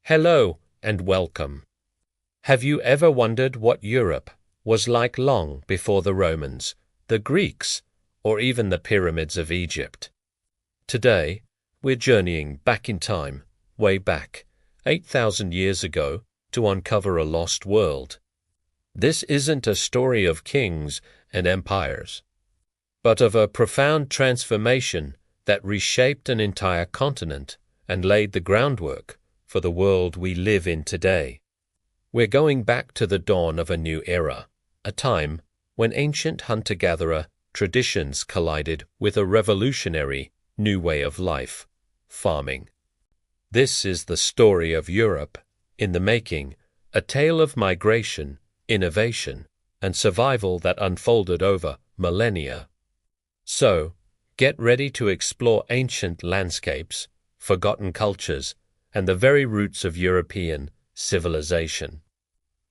Hello and welcome. Have you ever wondered what Europe was like long before the Romans, the Greeks, or even the pyramids of Egypt? Today, we're journeying back in time, way back, 8,000 years ago, to uncover a lost world. This isn't a story of kings and empires, but of a profound transformation that reshaped an entire continent and laid the groundwork for the world we live in today. We're going back to the dawn of a new era, a time when ancient hunter-gatherer traditions collided with a revolutionary new way of life, farming. This is the story of Europe in the making, a tale of migration, innovation, and survival that unfolded over millennia. So, get ready to explore ancient landscapes, forgotten cultures, and the very roots of European civilization.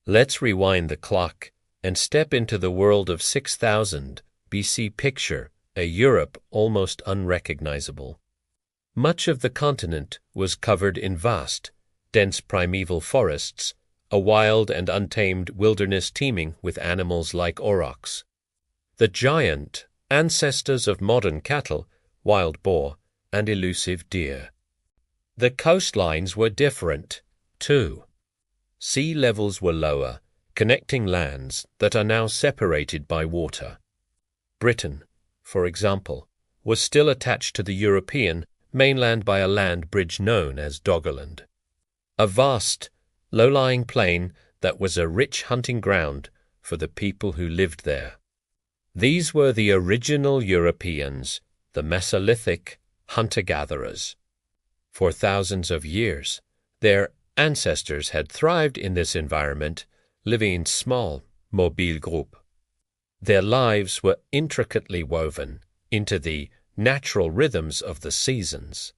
Let's rewind the clock and step into the world of 6000 BC. Picture a Europe almost unrecognizable. Much of the continent was covered in vast, dense primeval forests, a wild and untamed wilderness teeming with animals like aurochs. The giant ancestors of modern cattle, wild boar, and elusive deer. The coastlines were different, too. Sea levels were lower, connecting lands that are now separated by water. Britain, for example, was still attached to the European mainland by a land bridge known as Doggerland, a vast, low-lying plain that was a rich hunting ground for the people who lived there. These were the original Europeans, the Mesolithic hunter-gatherers. For thousands of years, their ancestors had thrived in this environment, living in small, mobile groups. Their lives were intricately woven into the natural rhythms of the seasons.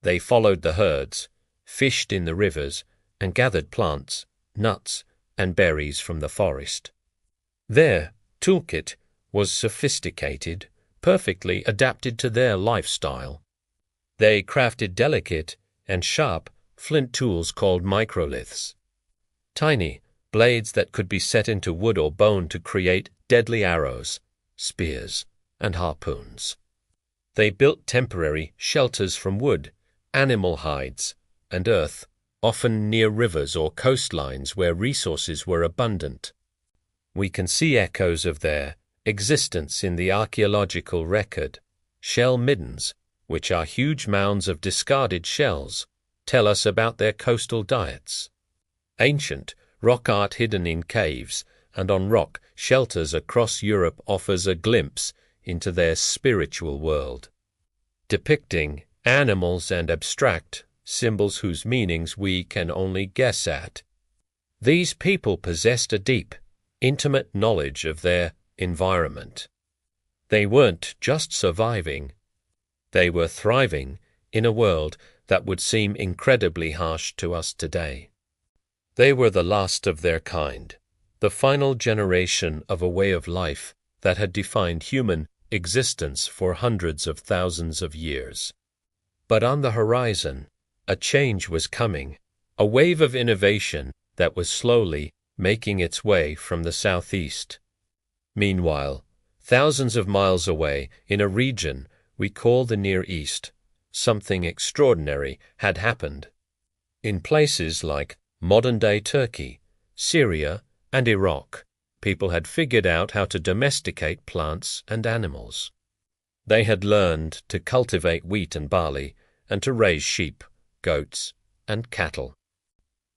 They followed the herds, fished in the rivers, and gathered plants, nuts, and berries from the forest. Their toolkit was sophisticated, perfectly adapted to their lifestyle. They crafted delicate and sharp flint tools called microliths, tiny blades that could be set into wood or bone to create deadly arrows, spears, and harpoons. They built temporary shelters from wood, animal hides, and earth, often near rivers or coastlines where resources were abundant. We can see echoes of their existence in the archaeological record. Shell middens, which are huge mounds of discarded shells, tell us about their coastal diets. Ancient rock art hidden in caves and on rock shelters across Europe offers a glimpse into their spiritual world, depicting animals and abstract symbols whose meanings we can only guess at. These people possessed a deep, intimate knowledge of their environment. They weren't just surviving. They were thriving in a world that would seem incredibly harsh to us today. They were the last of their kind, the final generation of a way of life that had defined human existence for hundreds of thousands of years. But on the horizon, a change was coming, a wave of innovation that was slowly making its way from the southeast. Meanwhile, thousands of miles away, in a region we call the Near East, something extraordinary had happened. In places like modern-day Turkey, Syria, and Iraq, people had figured out how to domesticate plants and animals. They had learned to cultivate wheat and barley and to raise sheep, goats, and cattle.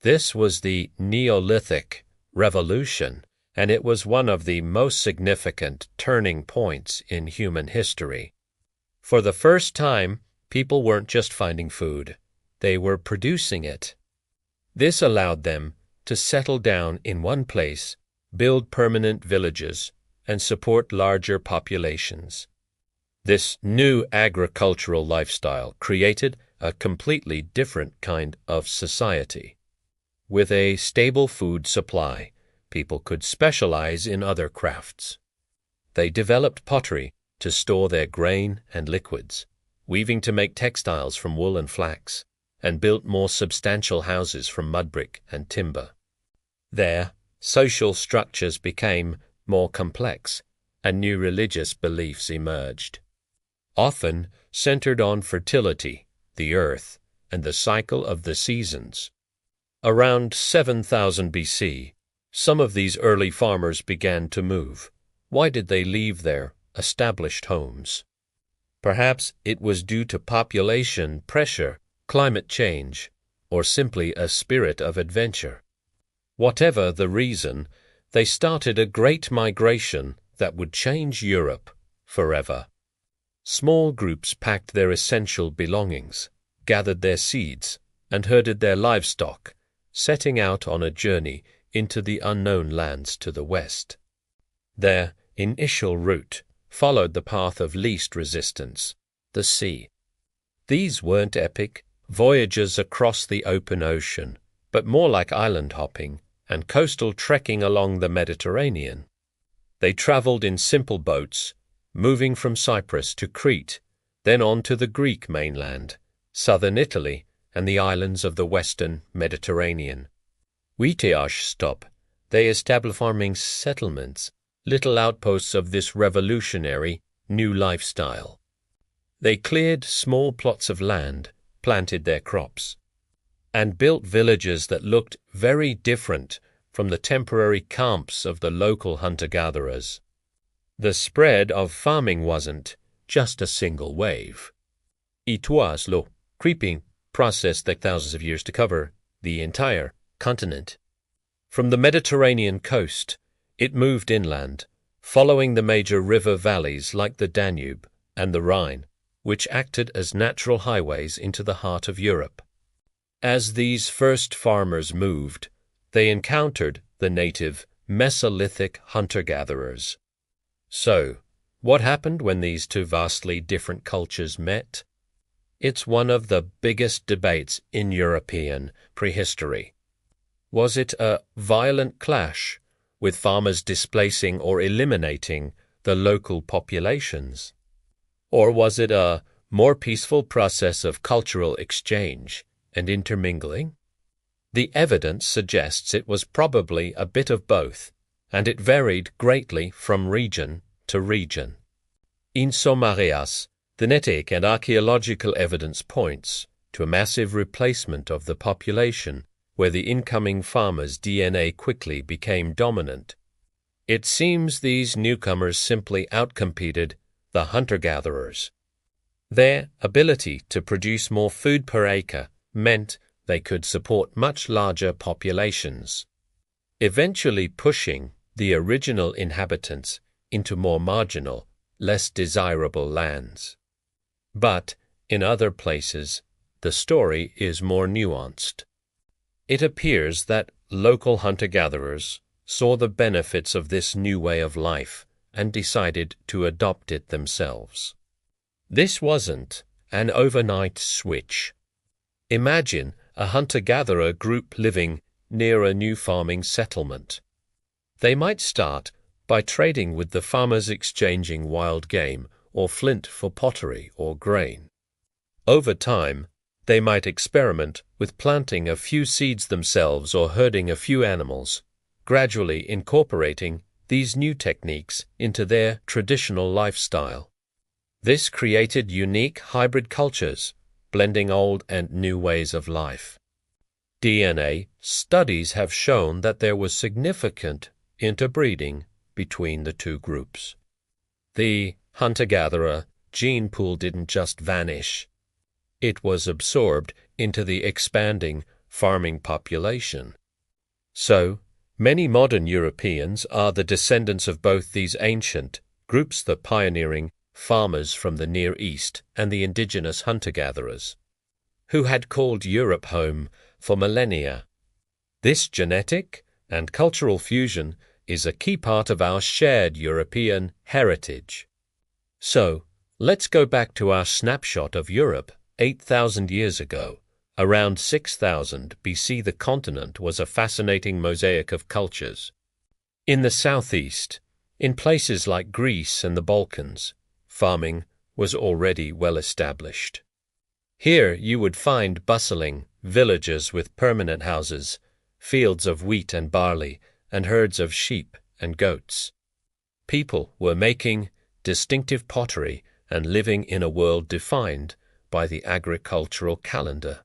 This was the Neolithic Revolution, and it was one of the most significant turning points in human history. For the first time, people weren't just finding food, they were producing it. This allowed them to settle down in one place, build permanent villages, and support larger populations. This new agricultural lifestyle created a completely different kind of society. With a stable food supply, people could specialize in other crafts. They developed pottery to store their grain and liquids, weaving to make textiles from wool and flax, and built more substantial houses from mud brick and timber. There, social structures became more complex, and new religious beliefs emerged, often centered on fertility, the earth, and the cycle of the seasons. Around 7000 BC, some of these early farmers began to move. Why did they leave their established homes? Perhaps it was due to population pressure, climate change, or simply a spirit of adventure. Whatever the reason, they started a great migration that would change Europe forever. Small groups packed their essential belongings, gathered their seeds, and herded their livestock, setting out on a journey into the unknown lands to the west. Their initial route followed the path of least resistance, the sea. These weren't epic voyages across the open ocean, but more like island hopping and coastal trekking along the Mediterranean. They traveled in simple boats, moving from Cyprus to Crete, then on to the Greek mainland, southern Italy, and the islands of the western Mediterranean. With each stop, they established farming settlements, little outposts of this revolutionary new lifestyle. They cleared small plots of land, planted their crops, and built villages that looked very different from the temporary camps of the local hunter-gatherers. The spread of farming wasn't just a single wave. It was slow, creeping process that thousands of years to cover the entire continent. From the Mediterranean coast, it moved inland, following the major river valleys like the Danube and the Rhine, which acted as natural highways into the heart of Europe. As these first farmers moved, they encountered the native Mesolithic hunter-gatherers. So, what happened when these two vastly different cultures met? It's one of the biggest debates in European prehistory. Was it a violent clash, with farmers displacing or eliminating the local populations? Or was it a more peaceful process of cultural exchange and intermingling? The evidence suggests it was probably a bit of both, and it varied greatly from region to region. In Somarias, genetic and archaeological evidence points to a massive replacement of the population, where the incoming farmers' DNA quickly became dominant. It seems these newcomers simply outcompeted the hunter-gatherers. Their ability to produce more food per acre meant they could support much larger populations, eventually pushing the original inhabitants into more marginal, less desirable lands. But in other places, the story is more nuanced. It appears that local hunter-gatherers saw the benefits of this new way of life and decided to adopt it themselves. This wasn't an overnight switch. Imagine a hunter-gatherer group living near a new farming settlement. They might start by trading with the farmers, exchanging wild game or flint for pottery or grain. Over time, they might experiment with planting a few seeds themselves or herding a few animals, gradually incorporating these new techniques into their traditional lifestyle. This created unique hybrid cultures, blending old and new ways of life. DNA studies have shown that there was significant interbreeding between the two groups. The hunter-gatherer gene pool didn't just vanish. It was absorbed into the expanding farming population. So, many modern Europeans are the descendants of both these ancient groups, the pioneering farmers from the Near East and the indigenous hunter-gatherers, who had called Europe home for millennia. This genetic and cultural fusion is a key part of our shared European heritage. So, let's go back to our snapshot of Europe 8,000 years ago. Around 6000 BC, the continent was a fascinating mosaic of cultures. In the southeast, in places like Greece and the Balkans, farming was already well established. Here you would find bustling villages with permanent houses, fields of wheat and barley, and herds of sheep and goats. People were making distinctive pottery and living in a world defined by the agricultural calendar.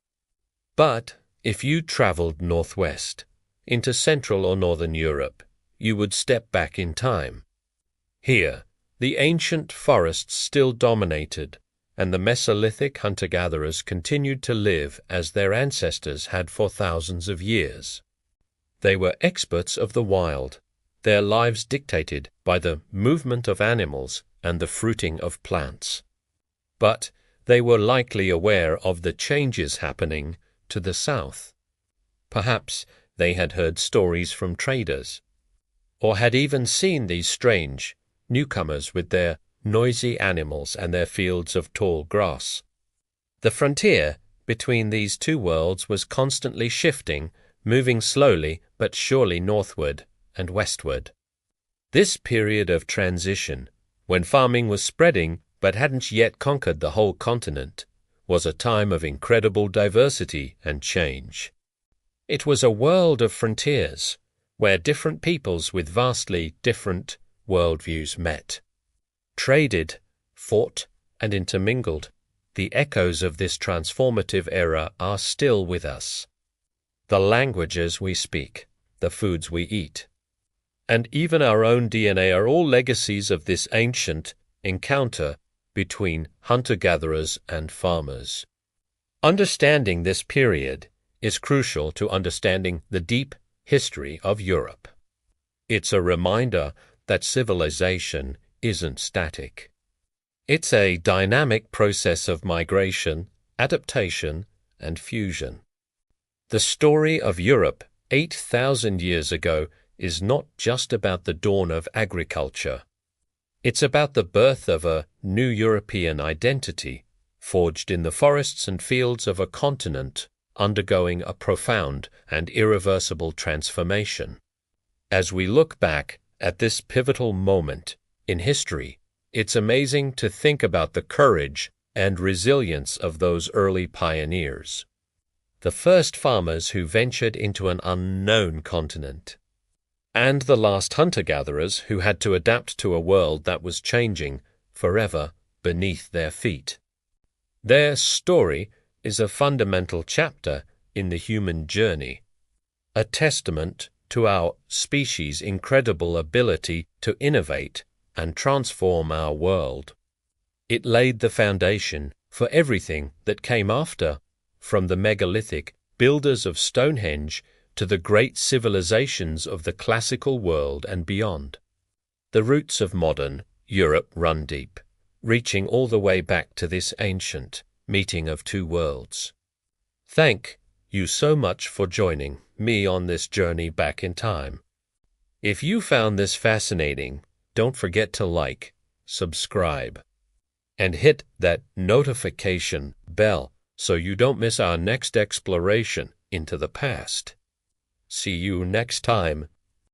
But if you traveled northwest, into Central or Northern Europe, you would step back in time. Here, the ancient forests still dominated, and the Mesolithic hunter-gatherers continued to live as their ancestors had for thousands of years. They were experts of the wild, their lives dictated by the movement of animals and the fruiting of plants. But they were likely aware of the changes happening to the south. Perhaps they had heard stories from traders, or had even seen these strange newcomers with their noisy animals and their fields of tall grass. The frontier between these two worlds was constantly shifting, moving slowly but surely northward and westward. This period of transition, when farming was spreading but hadn't yet conquered the whole continent, was a time of incredible diversity and change. It was a world of frontiers, where different peoples with vastly different worldviews met, traded, fought, and intermingled. The echoes of this transformative era are still with us. The languages we speak, the foods we eat, and even our own DNA are all legacies of this ancient encounter between hunter-gatherers and farmers. Understanding this period is crucial to understanding the deep history of Europe. It's a reminder that civilization isn't static. It's a dynamic process of migration, adaptation, and fusion. The story of Europe 8,000 years ago is not just about the dawn of agriculture. It's about the birth of a new European identity, forged in the forests and fields of a continent undergoing a profound and irreversible transformation. As we look back at this pivotal moment in history, it's amazing to think about the courage and resilience of those early pioneers, the first farmers who ventured into an unknown continent, and the last hunter-gatherers who had to adapt to a world that was changing forever beneath their feet. Their story is a fundamental chapter in the human journey, a testament to our species' incredible ability to innovate and transform our world. It laid the foundation for everything that came after, from the megalithic builders of Stonehenge to the great civilizations of the classical world and beyond. The roots of modern Europe run deep, reaching all the way back to this ancient meeting of two worlds. Thank you so much for joining me on this journey back in time. If you found this fascinating, don't forget to like, subscribe, and hit that notification bell so you don't miss our next exploration into the past. See you next time.